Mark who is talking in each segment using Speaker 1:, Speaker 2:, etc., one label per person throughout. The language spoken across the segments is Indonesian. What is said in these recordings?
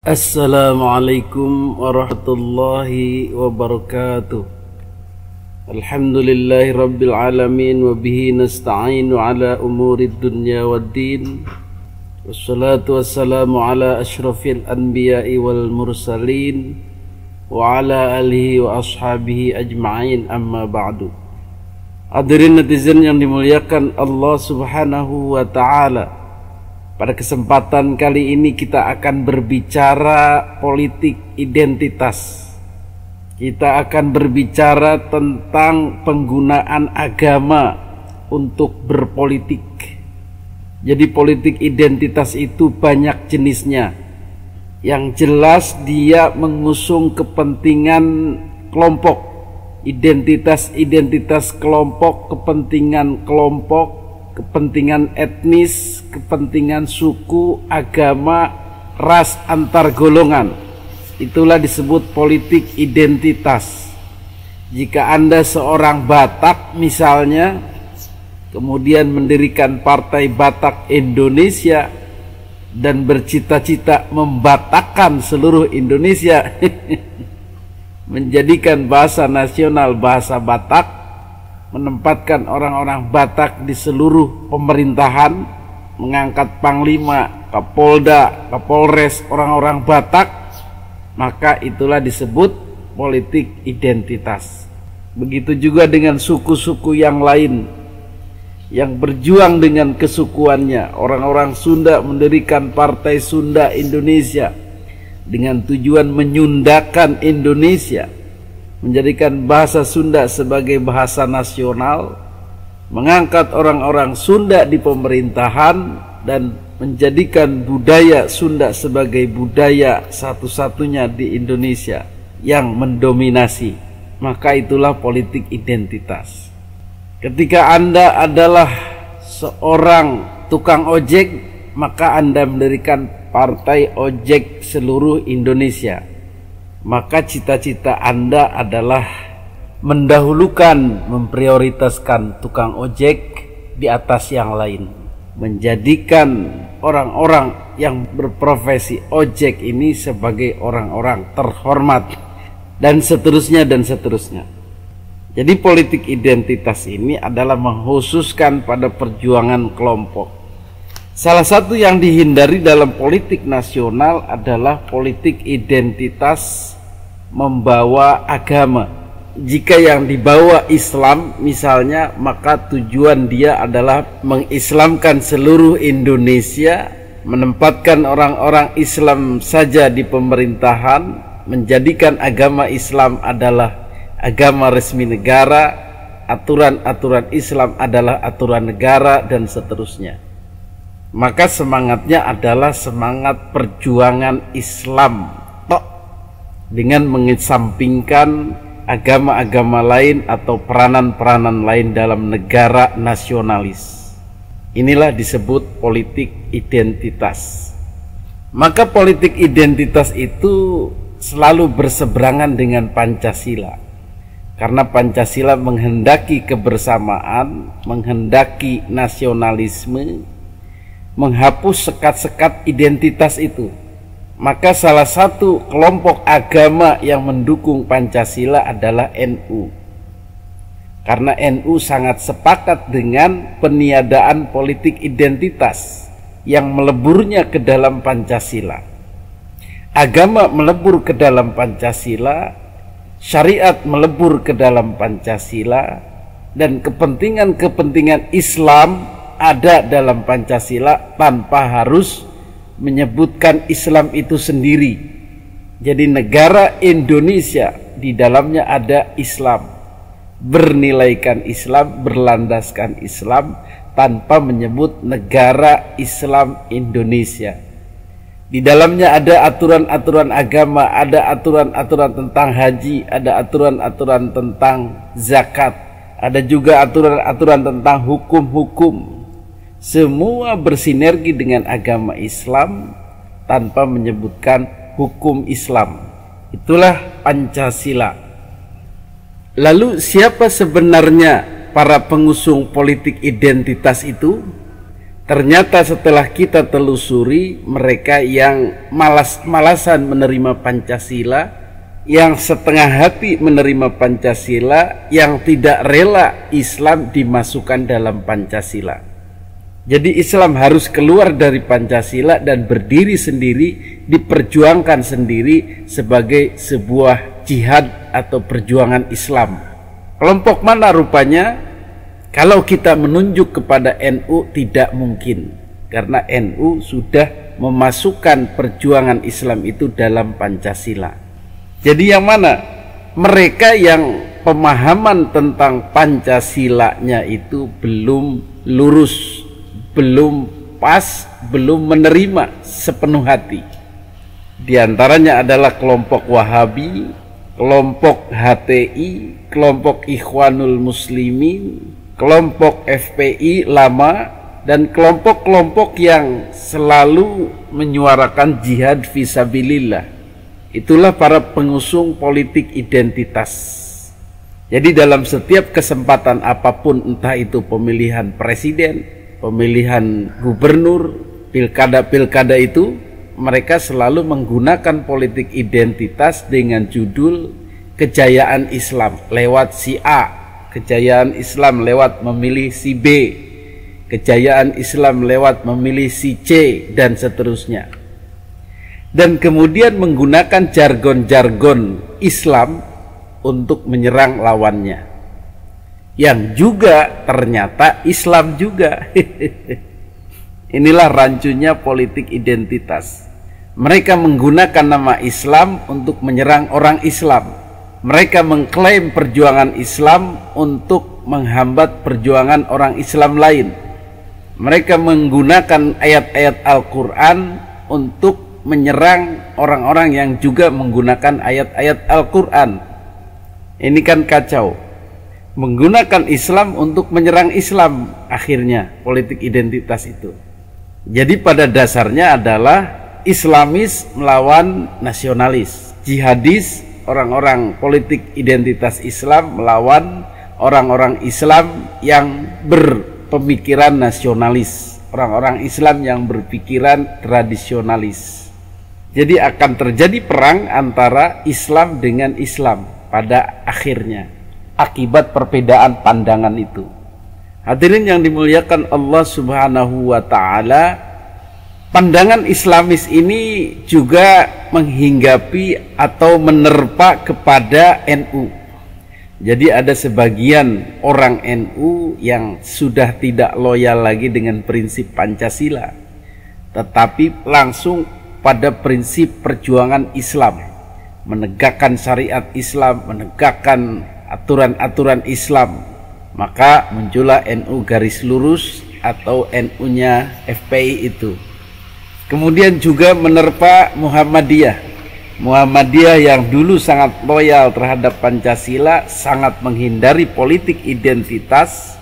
Speaker 1: Assalamualaikum warahmatullahi wabarakatuh. Alhamdulillahi rabbil alamin wa bihi nasta'inu ala umurid dunya waddin. Wassalatu wassalamu ala asyrafil anbiya'i wal mursalin wa ala alihi wa ashabihi ajma'in, amma ba'du. Hadirin netizen yang dimuliakan Allah Subhanahu wa ta'ala, pada kesempatan kali ini kita akan berbicara politik identitas. Kita akan berbicara tentang penggunaan agama untuk berpolitik. Jadi politik identitas itu banyak jenisnya. Yang jelas dia mengusung kepentingan kelompok. Identitas kelompok, kepentingan kelompok, kepentingan etnis, kepentingan suku, agama, ras, antar golongan. Itulah disebut politik identitas. Jika Anda seorang Batak misalnya, kemudian mendirikan Partai Batak Indonesia dan bercita-cita membatakkan seluruh Indonesia, menjadikan bahasa nasional bahasa Batak, menempatkan orang-orang Batak di seluruh pemerintahan, mengangkat panglima, kapolda, kapolres, orang-orang Batak, maka itulah disebut politik identitas. Begitu juga dengan suku-suku yang lain yang berjuang dengan kesukuannya. Orang-orang Sunda mendirikan Partai Sunda Indonesia dengan tujuan menyundakan Indonesia, menjadikan bahasa Sunda sebagai bahasa nasional, mengangkat orang-orang Sunda di pemerintahan, dan menjadikan budaya Sunda sebagai budaya satu-satunya di Indonesia yang mendominasi. Maka itulah politik identitas. Ketika Anda adalah seorang tukang ojek, maka Anda mendirikan Partai Ojek seluruh Indonesia. Maka cita-cita Anda adalah mendahulukan, memprioritaskan tukang ojek di atas yang lain, menjadikan orang-orang yang berprofesi ojek ini sebagai orang-orang terhormat, dan seterusnya dan seterusnya. Jadi politik identitas ini adalah mengkhususkan pada perjuangan kelompok. Salah satu yang dihindari dalam politik nasional adalah politik identitas membawa agama. Jika yang dibawa Islam misalnya, maka tujuan dia adalah mengislamkan seluruh Indonesia, menempatkan orang-orang Islam saja di pemerintahan, menjadikan agama Islam adalah agama resmi negara, aturan-aturan Islam adalah aturan negara, dan seterusnya. Maka semangatnya adalah semangat perjuangan Islam dengan mengesampingkan agama-agama lain atau peranan-peranan lain dalam negara nasionalis. Inilah disebut politik identitas. Maka politik identitas itu selalu berseberangan dengan Pancasila, karena Pancasila menghendaki kebersamaan, menghendaki nasionalisme, menghapus sekat-sekat identitas itu. Maka salah satu kelompok agama yang mendukung Pancasila adalah NU. Karena NU sangat sepakat dengan peniadaan politik identitas yang meleburnya ke dalam Pancasila. Agama melebur ke dalam Pancasila, syariat melebur ke dalam Pancasila, dan kepentingan-kepentingan Islam ada dalam Pancasila tanpa harus menyebutkan Islam itu sendiri. Jadi negara Indonesia di dalamnya ada Islam, bernilaikan Islam, berlandaskan Islam, tanpa menyebut negara Islam Indonesia. Di dalamnya ada aturan-aturan agama, ada aturan-aturan tentang haji, ada aturan-aturan tentang zakat, ada juga aturan-aturan tentang hukum-hukum. Semua bersinergi dengan agama Islam tanpa menyebutkan hukum Islam. Itulah Pancasila. Lalu siapa sebenarnya para pengusung politik identitas itu? Ternyata setelah kita telusuri, mereka yang malas-malasan menerima Pancasila, yang setengah hati menerima Pancasila, yang tidak rela Islam dimasukkan dalam Pancasila. Jadi Islam harus keluar dari Pancasila dan berdiri sendiri, diperjuangkan sendiri sebagai sebuah jihad atau perjuangan Islam. Kelompok mana rupanya? Kalau kita menunjuk kepada NU tidak mungkin, karena NU sudah memasukkan perjuangan Islam itu dalam Pancasila. Jadi yang mana? Mereka yang pemahaman tentang Pancasilanya itu belum lurus, belum pas, belum menerima sepenuh hati. Di antaranya adalah kelompok Wahabi, kelompok HTI, kelompok Ikhwanul Muslimin, kelompok FPI lama, dan kelompok-kelompok yang selalu menyuarakan jihad fisabilillah. Itulah para pengusung politik identitas. Jadi dalam setiap kesempatan apapun, entah itu pemilihan presiden, pemilihan gubernur, pilkada-pilkada itu, mereka selalu menggunakan politik identitas dengan judul kejayaan Islam lewat si A, kejayaan Islam lewat memilih si B, kejayaan Islam lewat memilih si C, dan seterusnya. Dan kemudian menggunakan jargon-jargon Islam untuk menyerang lawannya, yang juga ternyata Islam juga. Inilah rancunya politik identitas. Mereka menggunakan nama Islam untuk menyerang orang Islam. Mereka mengklaim perjuangan Islam untuk menghambat perjuangan orang Islam lain. Mereka menggunakan ayat-ayat Al-Quran untuk menyerang orang-orang yang juga menggunakan ayat-ayat Al-Quran. Ini kan kacau. Menggunakan Islam untuk menyerang Islam, akhirnya politik identitas itu. Jadi pada dasarnya adalah Islamis melawan nasionalis, jihadis, orang-orang politik identitas Islam melawan orang-orang Islam yang berpemikiran nasionalis, orang-orang Islam yang berpikiran tradisionalis. Jadi akan terjadi perang antara Islam dengan Islam pada akhirnya, akibat perbedaan pandangan itu. Hadirin yang dimuliakan Allah Subhanahu wa ta'ala, pandangan Islamis ini juga menghinggapi atau menerpa kepada NU. Jadi ada sebagian orang NU yang sudah tidak loyal lagi dengan prinsip Pancasila, tetapi langsung pada prinsip perjuangan Islam, menegakkan syariat Islam, menegakkan aturan-aturan Islam. Maka muncullah NU garis lurus atau NU-nya FPI itu. Kemudian juga menerpa Muhammadiyah yang dulu sangat loyal terhadap Pancasila, sangat menghindari politik identitas,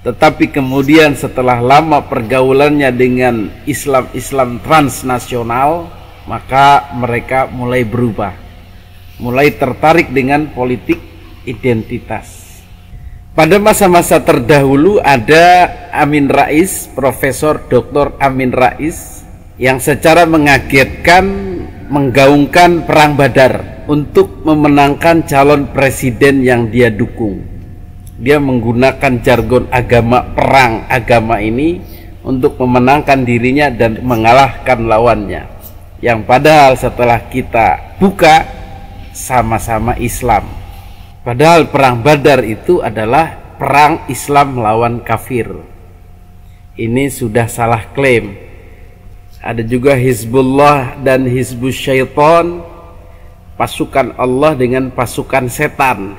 Speaker 1: tetapi kemudian setelah lama pergaulannya dengan Islam transnasional, maka mereka mulai berubah, mulai tertarik dengan politik identitas. Pada masa-masa terdahulu ada Amin Rais, Profesor Dr. Amin Rais, yang secara mengagetkan menggaungkan perang Badar untuk memenangkan calon presiden yang dia dukung. Dia menggunakan jargon agama, perang agama ini untuk memenangkan dirinya dan mengalahkan lawannya, yang padahal setelah kita buka sama-sama Islam. Padahal perang Badar itu adalah perang Islam melawan kafir. Ini sudah salah klaim. Ada juga Hizbullah dan Hizbus Syaitan, pasukan Allah dengan pasukan setan.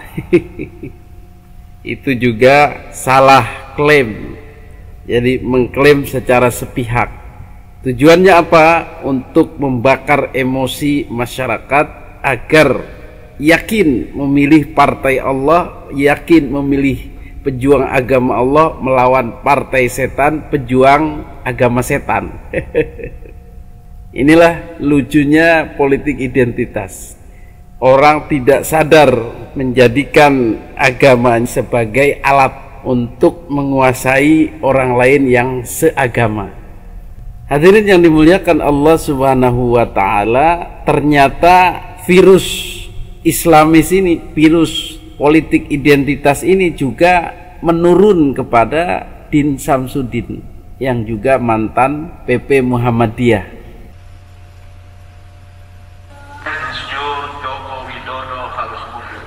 Speaker 1: Itu juga salah klaim. Jadi mengklaim secara sepihak. Tujuannya apa? Untuk membakar emosi masyarakat agar yakin memilih partai Allah, yakin memilih pejuang agama Allah melawan partai setan, pejuang agama setan. Inilah lucunya politik identitas. Orang tidak sadar menjadikan agama sebagai alat untuk menguasai orang lain yang seagama. Hadirin yang dimuliakan Allah Subhanahu wa taala, ternyata virus Islamis ini, virus politik identitas ini juga menurun kepada Din Samsudin yang juga mantan PP Muhammadiyah.
Speaker 2: Joko Widodo harus mundur.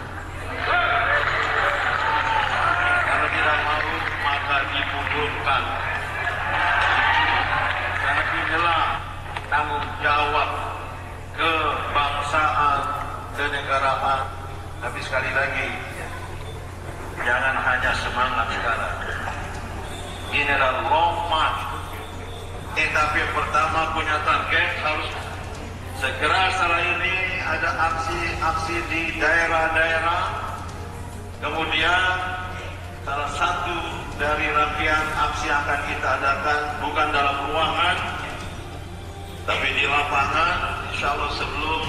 Speaker 2: Kalau tidak mau maka dimundurkan. Karena inilah tanggung jawab kebangsaan, kenegaraan. Tapi sekali lagi, jangan hanya semangat sekarang. Ini adalah long march. Tapi pertama punya target harus segera. Setelah ini ada aksi-aksi di daerah-daerah. Kemudian salah satu dari rangkaian aksi yang akan kita adakan bukan dalam ruangan, tapi di lapangan. Insya Allah sebelum,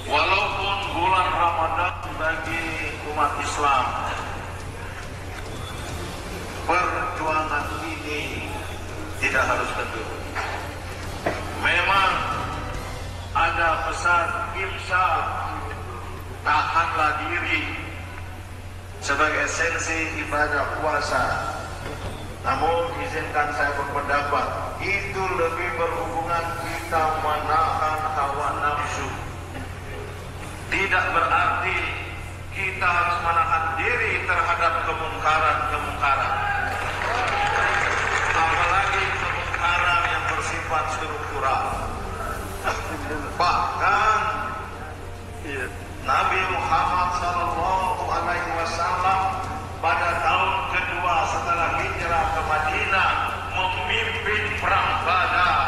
Speaker 2: walaupun bulan Ramadan bagi umat Islam, perjuangan ini tidak harus tentu. Memang ada pesan imsak, tahanlah diri sebagai esensi ibadah puasa. Namun izinkan saya berpendapat, itu lebih berhubungan kita menahan hawa nafsu. Tidak berarti kita harus menahan diri terhadap kemungkaran. Apalagi kemungkaran yang bersifat struktural. Bahkan Nabi Muhammad SAW pada tahun kedua setelah hijrah ke Madinah memimpin perang Badar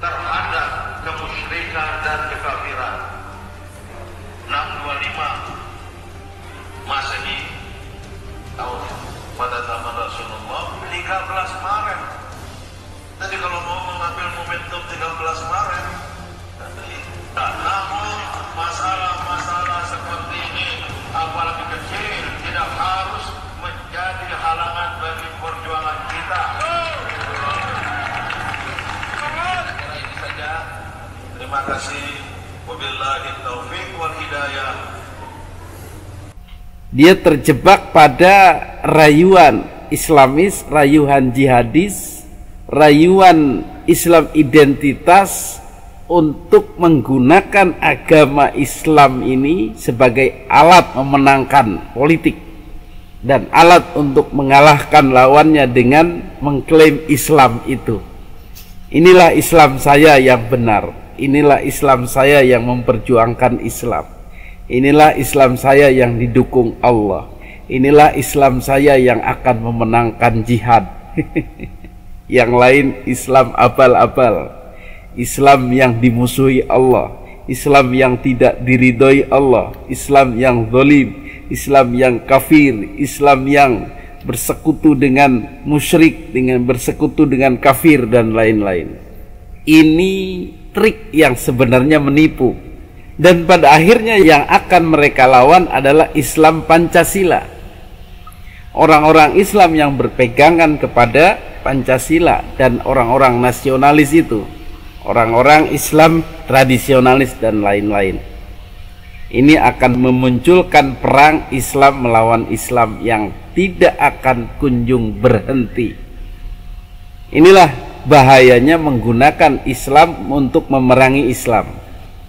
Speaker 2: terhadap kemusyrikan dan kekafiran. 625 Masehi tahun pada zaman Rasulullah 13 Maret. Jadi kalau mau mengambil momentum 13 Maret, namun masalah-masalah seperti ini apalagi kecil tidak harus menjadi halangan bagi perjuangan kita. Kira ini saja. Terima kasih. Wabillahi taufiq wal hidayah.
Speaker 1: Dia terjebak pada rayuan Islamis, rayuan jihadis, rayuan Islam identitas untuk menggunakan agama Islam ini sebagai alat memenangkan politik dan alat untuk mengalahkan lawannya dengan mengklaim Islam itu. Inilah Islam saya yang benar, inilah Islam saya yang memperjuangkan Islam, inilah Islam saya yang didukung Allah, inilah Islam saya yang akan memenangkan jihad. Yang lain Islam abal-abal, Islam yang dimusuhi Allah, Islam yang tidak diridhoi Allah, Islam yang zalim, Islam yang kafir, Islam yang bersekutu dengan musyrik, dengan bersekutu dengan kafir dan lain-lain. Ini trik yang sebenarnya menipu, dan pada akhirnya yang akan mereka lawan adalah Islam Pancasila. Orang-orang Islam yang berpegangan kepada Pancasila dan orang-orang nasionalis itu, orang-orang Islam tradisionalis dan lain-lain. Ini akan memunculkan perang Islam melawan Islam yang tidak akan kunjung berhenti. Inilah bahayanya menggunakan Islam untuk memerangi Islam.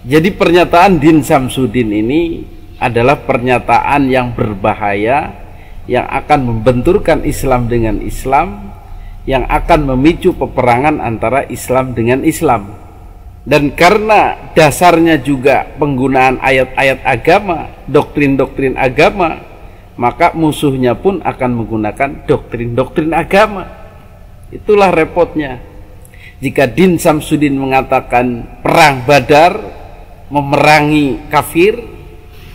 Speaker 1: Jadi pernyataan Din Samsudin ini adalah pernyataan yang berbahaya, yang akan membenturkan Islam dengan Islam, yang akan memicu peperangan antara Islam dengan Islam. Dan karena dasarnya juga penggunaan ayat-ayat agama, doktrin-doktrin agama, maka musuhnya pun akan menggunakan doktrin-doktrin agama. Itulah repotnya. Jika Din Samsudin mengatakan perang Badar memerangi kafir,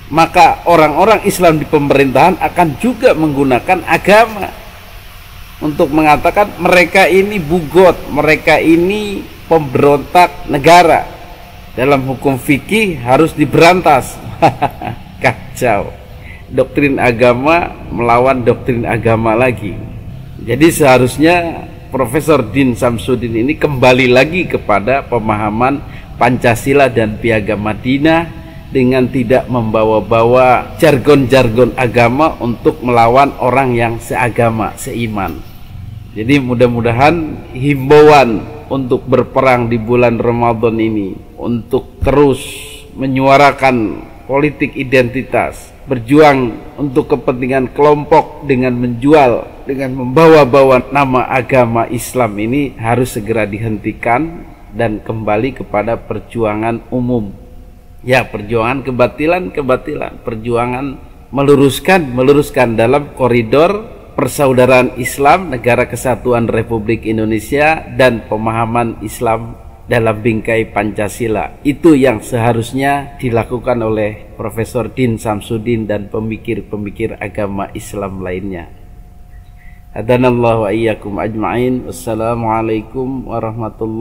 Speaker 1: maka orang-orang Islam di pemerintahan akan juga menggunakan agama untuk mengatakan mereka ini bugot, mereka ini pemberontak negara, dalam hukum fikih harus diberantas. Kacau. doktrin agama melawan doktrin agama lagi. Jadi seharusnya Profesor Din Samsudin ini kembali lagi kepada pemahaman Pancasila dan Piagam Madinah dengan tidak membawa-bawa jargon-jargon agama untuk melawan orang yang seagama, seiman. Jadi mudah-mudahan himbauan untuk berperang di bulan Ramadan ini, untuk terus menyuarakan politik identitas, berjuang untuk kepentingan kelompok dengan menjual, dengan membawa-bawa nama agama Islam ini harus segera dihentikan dan kembali kepada perjuangan umum. Ya, perjuangan kebatilan, perjuangan meluruskan dalam koridor persaudaraan Islam, Negara Kesatuan Republik Indonesia, dan pemahaman Islam dalam bingkai Pancasila. Itu yang seharusnya dilakukan oleh Profesor Din Samsudin dan pemikir-pemikir agama Islam lainnya. Hadanallahu wa iyyakum ajma'in. Wassalamualaikum warahmatullahi